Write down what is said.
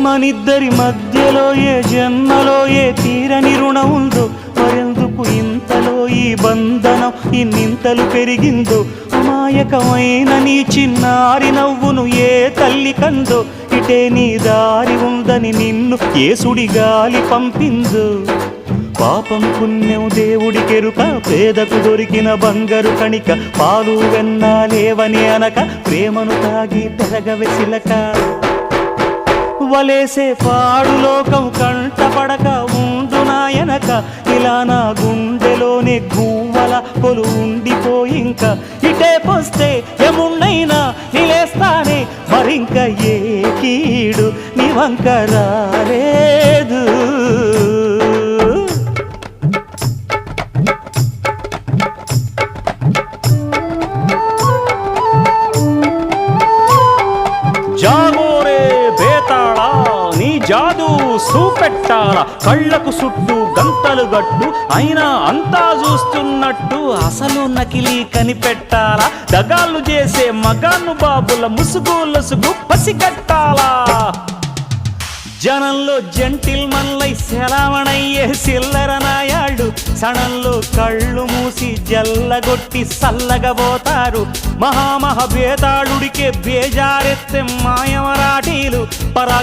మనిద్దరి మధ్యలో ఏ జన్మలో ఏ తీరని రుణం ఉందో, మరెందుకు ఇంతలో ఈ బంధనం ఇన్నింతలు పెరిగిందో, అమాయకమైన నీ చిన్నారి నవ్వును ఏ తల్లి కందో, ఇటే నీ దారి ఉందని నిన్ను ఏ సుడి గాలి పంపిందో. పాపం పుణ్యం దేవుడికెరుక, పేదకు దొరికిన బంగారు కణిక, పాలు వెన్నాలేవని అనక ప్రేమను తాగి పెరగవెసిలక. వలేసే పాడు లోకం కంటపడక ఉండు నాయనక, ఇలా నా గుండెలోనే గువ్వల కొలు ఉండిపోయింక. ఇటే పోస్తే ఎమున్నైనా నిలేస్తానే, మరింక ఏ కీడు నీ వంక రాలేదు. జాగోరే బేతాళా, నీ జాదు సూపెట్టాల, కళ్ళకు చుట్టూ గంతలు గట్టు, అయినా అంతా చూస్తున్నట్టు అసలు నకిలీ కనిపెట్టాలా. దగాళ్ళు చేసే మగాను బాబుల ముసుగు లొసుగు పసిగట్టాలా. జనంలో జంటిల్ మల్లై సెలవణయ్యే చిల్లర నాయాళ్ళు, సణంలో కళ్ళు మూసి జల్లగొట్టి సల్లగబోతారు. మహామహ బేతాళుడికే బేజారెత్తే మాయమరాఠీలు పరా